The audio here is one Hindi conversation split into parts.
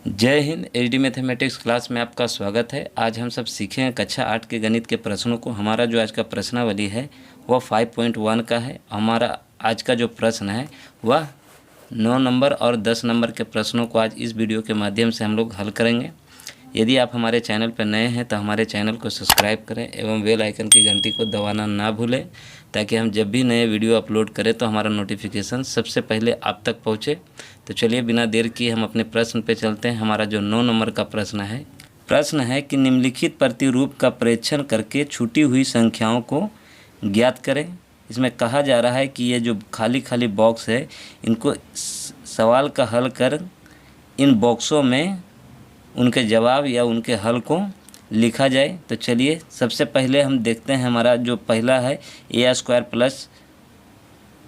जय हिंद। एचडी मैथमेटिक्स क्लास में आपका स्वागत है। आज हम सब सीखेंगे कक्षा 8 के गणित के प्रश्नों को। हमारा जो आज का प्रश्नावली है वह 5.1 का है। हमारा आज का जो प्रश्न है वह 9 नंबर और 10 नंबर के प्रश्नों को आज इस वीडियो के माध्यम से हम लोग हल करेंगे। यदि आप हमारे चैनल पर नए हैं तो हमारे चैनल को सब्सक्राइब करें एवं बेल आइकन की घंटी को दबाना ना भूलें, ताकि हम जब भी नए वीडियो अपलोड करें तो हमारा नोटिफिकेशन सबसे पहले आप तक पहुंचे। तो चलिए बिना देर किए हम अपने प्रश्न पे चलते हैं। हमारा जो 9 नंबर का प्रश्न है कि निम्नलिखित प्रतिरूप का प्रेक्षण करके छूटी हुई संख्याओं को ज्ञात करें। इसमें कहा जा रहा है कि ये जो खाली खाली बॉक्स है इनको सवाल का हल कर इन बॉक्सों में उनके जवाब या उनके हल को लिखा जाए। तो चलिए सबसे पहले हम देखते हैं। हमारा जो पहला है a² plus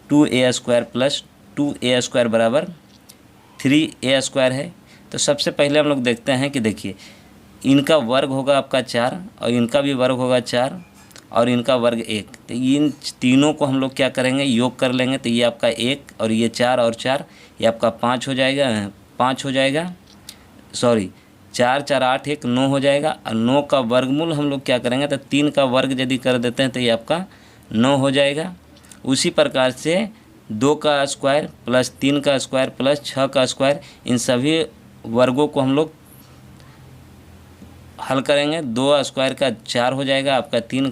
2a² plus 2a² बराबर 3a² है। तो सबसे पहले हम लोग देखते हैं कि देखिए इनका वर्ग होगा आपका 4 और इनका भी वर्ग होगा 4 और इनका वर्ग 1। तो इन तीनों को हम लोग क्या करेंगे, योग कर लेंगे। तो ये आपका 1 और ये 4 और 4 ये आपका 5 हो जाएगा। 4 4 8 1 9 हो जाएगा। और 9 का वर्गमूल हम लोग क्या करेंगे, तो 3 का वर्ग यदि कर देते हैं तो ये आपका 9 हो जाएगा। उसी प्रकार से 2 का स्क्वायर प्लस 3 का स्क्वायर प्लस 6 का स्क्वायर, इन सभी वर्गों को हम लोग हल करेंगे। 2 स्क्वायर का 4 हो जाएगा आपका, 3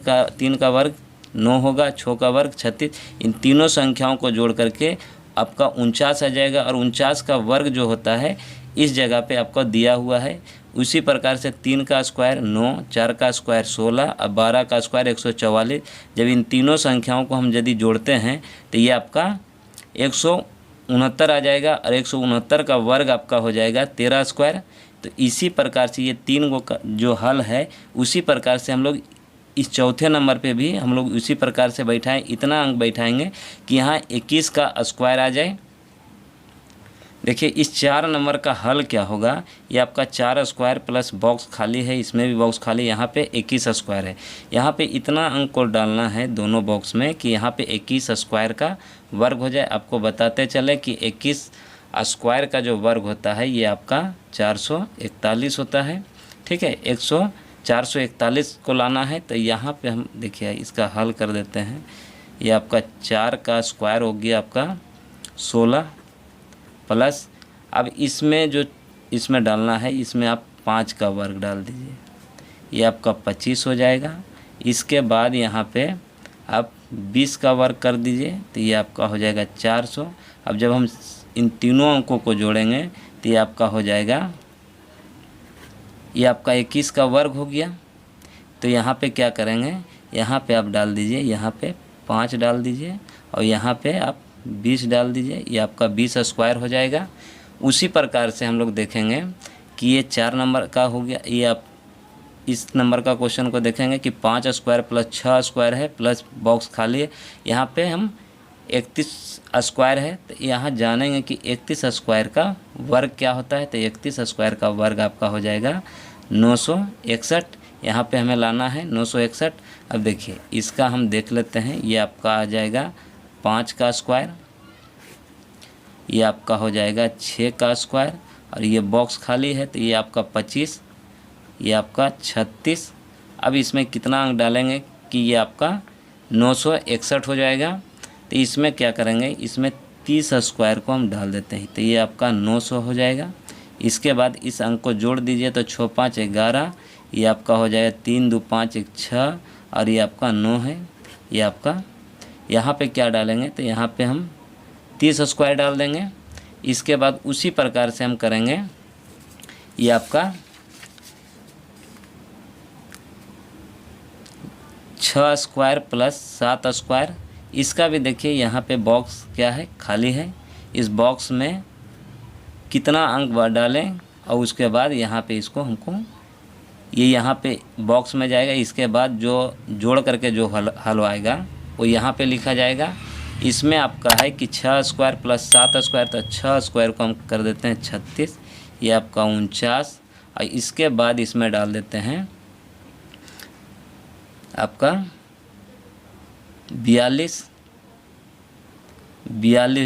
का वर्ग 9 होगा, 6 का वर्ग 36। इन तीनों संख्याओं को जोड़ करके आपका 49 आ जाएगा। और 49 का वर्ग जो होता है इस जगह पे आपको दिया हुआ है। उसी प्रकार से 3 का स्क्वायर 9, 4 का स्क्वायर 16 और 12 का स्क्वायर 144। जब इन तीनों संख्याओं को हम यदि जोड़ते हैं तो ये आपका 169 आ जाएगा। और 169 का वर्ग आपका हो जाएगा 13 स्क्वायर। तो इसी प्रकार से ये 3 गो का जो हल है उसी प्रकार से हम लोग इस चौथे नंबर पे भी हम लोग उसी प्रकार से बैठाएं। इतना अंक बैठाएंगे कि यहाँ 21 का स्क्वायर आ जाए। देखिए इस 4 नंबर का हल क्या होगा, ये आपका 4 स्क्वायर प्लस बॉक्स खाली है, इसमें भी बॉक्स खाली, यहाँ पे 21 स्क्वायर है। यहाँ पे इतना अंक को डालना है दोनों बॉक्स में कि यहाँ पे 21 स्क्वायर का वर्ग हो जाए। आपको बताते चले कि 21 स्क्वायर का जो वर्ग होता है ये आपका 441 होता है। ठीक है, 441 को लाना है। तो यहाँ पे हम देखिए इसका हल कर देते हैं। ये आपका 4 का स्क्वायर हो गया आपका 16 प्लस, अब इसमें डालना है, इसमें आप 5 का वर्ग डाल दीजिए, ये आपका 25 हो जाएगा। इसके बाद यहाँ पे आप 20 का वर्ग कर दीजिए तो ये आपका हो जाएगा 400। अब जब हम इन तीनों अंकों को जोड़ेंगे तो ये आपका हो जाएगा, ये आपका 21 का वर्ग हो गया। तो यहाँ पे क्या करेंगे, यहाँ पे आप डाल दीजिए, यहाँ पे 5 डाल दीजिए और यहाँ पे आप 20 डाल दीजिए, ये आपका 20 स्क्वायर हो जाएगा। उसी प्रकार से हम लोग देखेंगे कि ये 4 नंबर का हो गया। ये आप इस नंबर का क्वेश्चन को देखेंगे कि 5 स्क्वायर प्लस 6 स्क्वायर है प्लस बॉक्स खाली है। यहाँ पे हम 31 स्क्वायर है। तो यहाँ जानेंगे कि 31 स्क्वायर का वर्ग क्या होता है। तो 31 स्क्वायर का वर्ग आपका हो जाएगा 961। यहाँ पे हमें लाना है 961। अब देखिए इसका हम देख लेते हैं। ये आपका आ जाएगा 5 का स्क्वायर, ये आपका हो जाएगा 6 का स्क्वायर और ये बॉक्स खाली है तो ये आपका 25, ये आपका 36। अब इसमें कितना अंक डालेंगे कि ये आपका 961 हो जाएगा। तो इसमें क्या करेंगे, इसमें 30 स्क्वायर को हम डाल देते हैं तो ये आपका 900 हो जाएगा। इसके बाद इस अंक को जोड़ दीजिए तो 6 5 11, ये आपका हो जाएगा 3 2 5 1 6 और ये आपका 9 है। ये आपका यहाँ पे क्या डालेंगे, तो यहाँ पे हम 30 स्क्वायर डाल देंगे। इसके बाद उसी प्रकार से हम करेंगे, ये आपका 6 स्क्वायर प्लस 7 स्क्वायर। इसका भी देखिए यहाँ पे बॉक्स क्या है, खाली है। इस बॉक्स में कितना अंक डालें और उसके बाद यहाँ पे इसको हमको ये यहाँ पे बॉक्स में जाएगा। इसके बाद जो जोड़ करके जो हल आएगा वो यहाँ पे लिखा जाएगा। इसमें आपका है कि 6 स्क्वायर प्लस 7 स्क्वायर, तो 6 स्क्वायर को हम कर देते हैं 36, ये आपका 49। और इसके बाद इसमें डाल देते हैं आपका 42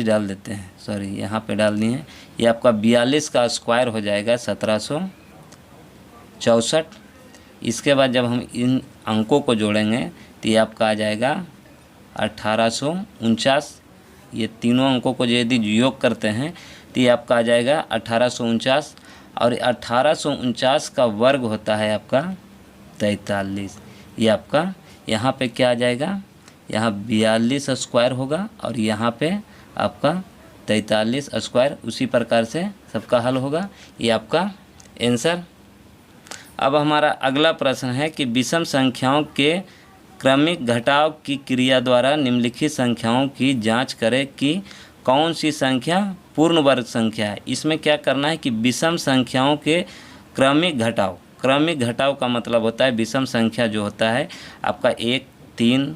डाल देते हैं, सॉरी यहाँ पे डालनी है। ये आपका 42 का स्क्वायर हो जाएगा 1764। इसके बाद जब हम इन अंकों को जोड़ेंगे तो ये आपका आ जाएगा 1849। ये तीनों अंकों को यदि योग करते हैं तो ये आपका आ जाएगा 1849, और 1849 का वर्ग होता है आपका 43। ये आपका यहाँ पे क्या आ जाएगा, यहाँ 42 स्क्वायर होगा और यहाँ पे आपका 43 स्क्वायर। उसी प्रकार से सबका हल होगा। ये आपका आंसर। अब हमारा अगला प्रश्न है कि विषम संख्याओं के क्रमिक घटाव की क्रिया द्वारा निम्नलिखित संख्याओं की जांच करें कि कौन सी संख्या पूर्ण वर्ग संख्या है। इसमें क्या करना है कि विषम संख्याओं के क्रमिक घटाव, क्रमिक घटाव का मतलब होता है विषम संख्या जो होता है आपका 1, 3,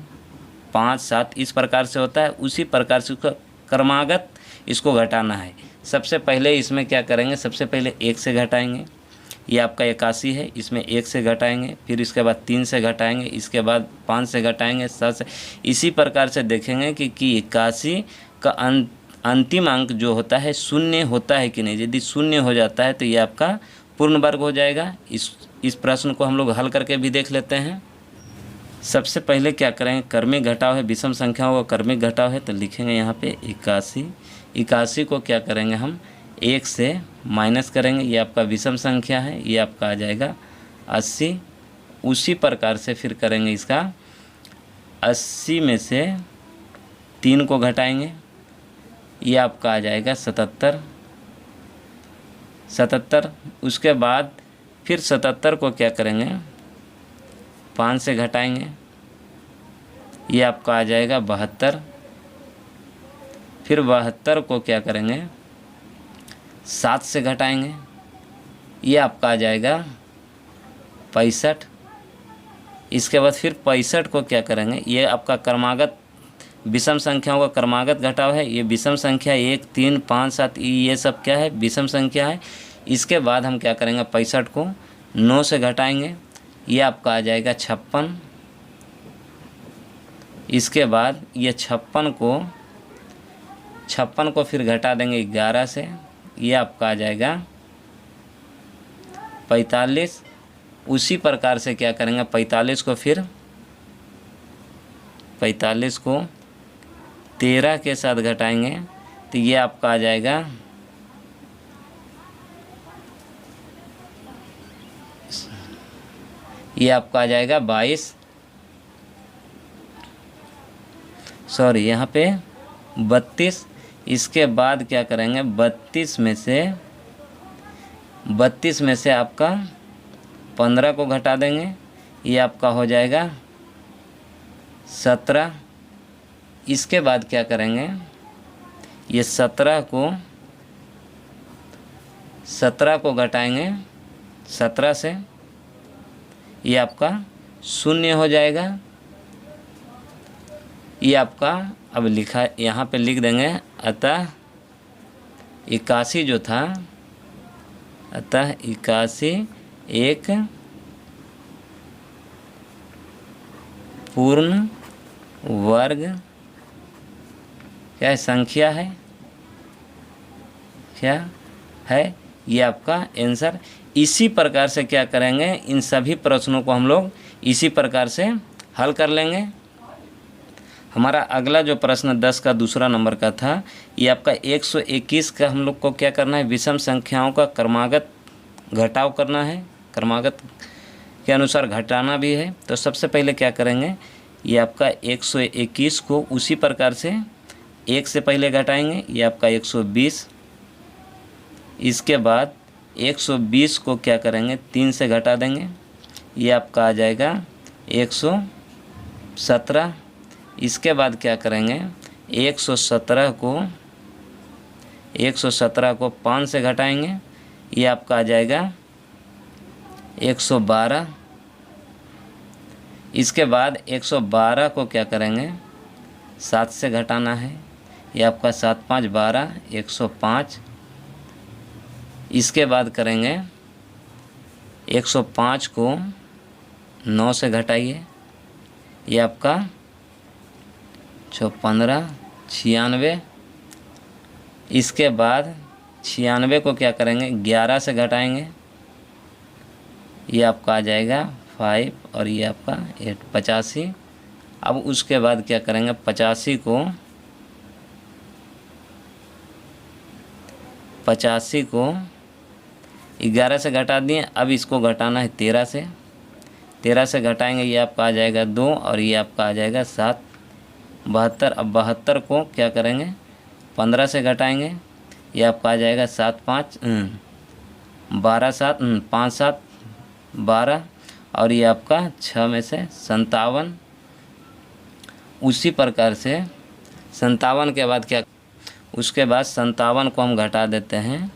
5, 7 इस प्रकार से होता है, उसी प्रकार से उसका क्रमागत इसको घटाना है। सबसे पहले इसमें क्या करेंगे, सबसे पहले 1 से घटाएंगे। ये आपका 81 है, इसमें 1 से घटाएंगे, फिर इसके बाद 3 से घटाएंगे, इसके बाद 5 से घटाएंगे, 7 से। इसी प्रकार से देखेंगे कि 81 का अंतिम अंक जो होता है शून्य होता है कि नहीं। यदि शून्य हो जाता है तो ये आपका पूर्ण वर्ग हो जाएगा। इस प्रश्न को हम लोग हल करके भी देख लेते हैं। सबसे पहले क्या करेंगे, क्रमिक घटाव है, विषम संख्याओं का क्रमिक घटाव है, तो लिखेंगे यहाँ पे 81। 81 को क्या करेंगे हम 1 से माइनस करेंगे, ये आपका विषम संख्या है, ये आपका आ जाएगा 80। उसी प्रकार से फिर करेंगे इसका 80 में से 3 को घटाएंगे, ये आपका आ जाएगा 77। 77 उसके बाद फिर 77 को क्या करेंगे 5 से घटाएंगे, ये आपका आ जाएगा 72। फिर 72 को क्या करेंगे 7 से घटाएंगे, ये आपका आ जाएगा 65। इसके बाद फिर 65 को क्या करेंगे, ये आपका क्रमागत विषम संख्याओं का क्रमागत घटाव है। ये विषम संख्या 1, 3, 5, 7 ये सब क्या है विषम संख्या है। इसके बाद हम क्या करेंगे 65 को 9 से घटाएंगे, ये आपका आ जाएगा 56। इसके बाद ये 56 को फिर घटा देंगे 11 से, ये आपका आ जाएगा 45। उसी प्रकार से क्या करेंगे 45 को 13 के साथ घटाएंगे, तो ये आपका आ जाएगा ये आपका आ जाएगा 22। सॉरी यहाँ पे 32। इसके बाद क्या करेंगे 32 में से आपका 15 को घटा देंगे, ये आपका हो जाएगा 17। इसके बाद क्या करेंगे ये 17 को घटाएंगे 17 से, ये आपका 0 हो जाएगा। ये आपका अब लिखा यहाँ पे लिख देंगे, अतः 81 जो था, अतः 81 एक पूर्ण वर्ग क्या है संख्या है, क्या है, ये आपका आंसर। इसी प्रकार से क्या करेंगे इन सभी प्रश्नों को हम लोग इसी प्रकार से हल कर लेंगे। हमारा अगला जो प्रश्न 10 का दूसरा नंबर का था, ये आपका 121 का हम लोग को क्या करना है विषम संख्याओं का क्रमागत घटाव करना है, क्रमागत के अनुसार घटाना भी है। तो सबसे पहले क्या करेंगे ये आपका 121 को उसी प्रकार से 1 से पहले घटाएंगे, ये आपका 120। इसके बाद 120 को क्या करेंगे 3 से घटा देंगे, ये आपका आ जाएगा 117। इसके बाद क्या करेंगे 117 को 5 से घटाएंगे, ये आपका आ जाएगा 112। इसके बाद 112 को क्या करेंगे 7 से घटाना है, ये आपका 7 5 12 105। इसके बाद करेंगे 105 को 9 से घटाइए, ये आपका 15 96। इसके बाद 96 को क्या करेंगे 11 से घटाएंगे, ये आपका आ जाएगा 5 और ये आपका 8, 85। अब उसके बाद क्या करेंगे 85 को 11 से घटा दिए। अब इसको घटाना है 13 से, 13 से घटाएंगे, ये आपका आ जाएगा 2 और ये आपका आ जाएगा 7, 72। अब 72 को क्या करेंगे 15 से घटाएंगे, ये आपका आ जाएगा 7, 5 12, 7 5, 7 12 और ये आपका 6 में से 57। उसी प्रकार से 57 के बाद क्या, उसके बाद 57 को हम घटा देते हैं,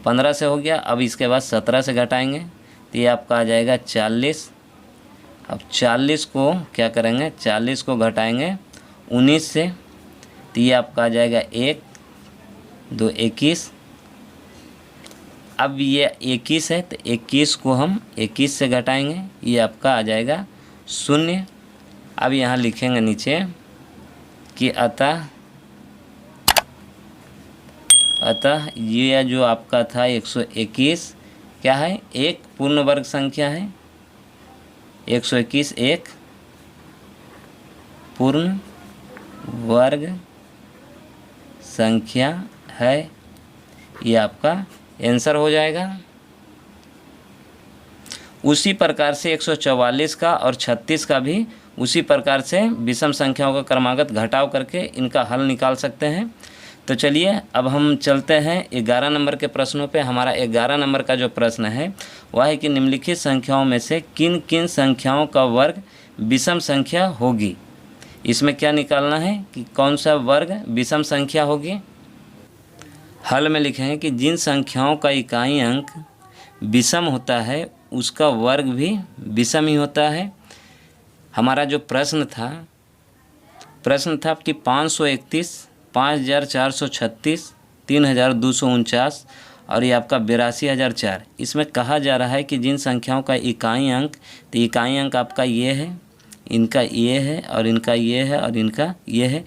15 से हो गया। अब इसके बाद 17 से घटाएंगे तो ये आपका आ जाएगा 40। अब 40 को क्या करेंगे 40 को घटाएंगे 19 से तो ये आपका आ जाएगा 1, 2 21। अब ये 21 है तो 21 को हम 21 से घटाएंगे, ये आपका आ जाएगा 0। अब यहाँ लिखेंगे नीचे कि अतः ये जो आपका था 121 क्या है, एक पूर्ण वर्ग संख्या है। 121 एक पूर्ण वर्ग संख्या है, ये आपका आंसर हो जाएगा। उसी प्रकार से 144 का और 36 का भी उसी प्रकार से विषम संख्याओं का क्रमागत घटाव करके इनका हल निकाल सकते हैं। तो चलिए अब हम चलते हैं 11 नंबर के प्रश्नों पे। हमारा 11 नंबर का जो प्रश्न है वह है कि निम्नलिखित संख्याओं में से किन किन संख्याओं का वर्ग विषम संख्या होगी। इसमें क्या निकालना है कि कौन सा वर्ग विषम संख्या होगी। हल में लिखेंगे कि जिन संख्याओं का इकाई अंक विषम होता है उसका वर्ग भी विषम ही होता है। हमारा जो प्रश्न था कि 531, 5436, 3249 और ये आपका 82,004। इसमें कहा जा रहा है कि जिन संख्याओं का इकाई अंक, तो इकाई अंक आपका ये है, इनका ये है और इनका ये है और इनका ये है।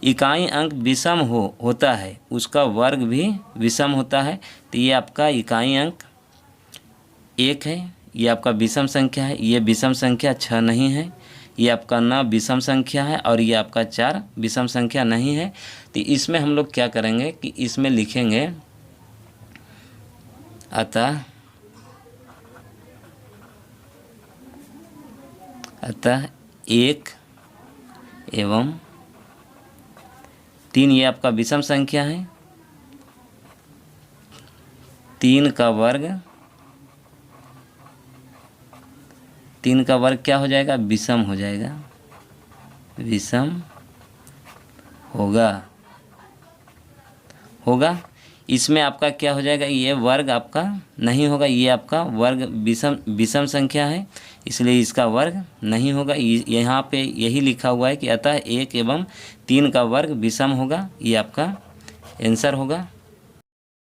इकाई अंक विषम होता है उसका वर्ग भी विषम होता है। तो ये आपका इकाई अंक 1 है, ये आपका विषम संख्या है। ये विषम संख्या 6 नहीं है, ये आपका 9 विषम संख्या है और ये आपका 4 विषम संख्या नहीं है। तो इसमें हम लोग क्या करेंगे कि इसमें लिखेंगे अतः 1 एवं 3 ये आपका विषम संख्या है। 3 का वर्ग क्या हो जाएगा विषम हो जाएगा, विषम होगा। इसमें आपका क्या हो जाएगा, ये वर्ग आपका नहीं होगा, ये आपका वर्ग विषम संख्या है इसलिए इसका वर्ग नहीं होगा। यहाँ पे यही लिखा हुआ है कि अतः 1 एवं 3 का वर्ग विषम होगा, ये आपका आंसर होगा।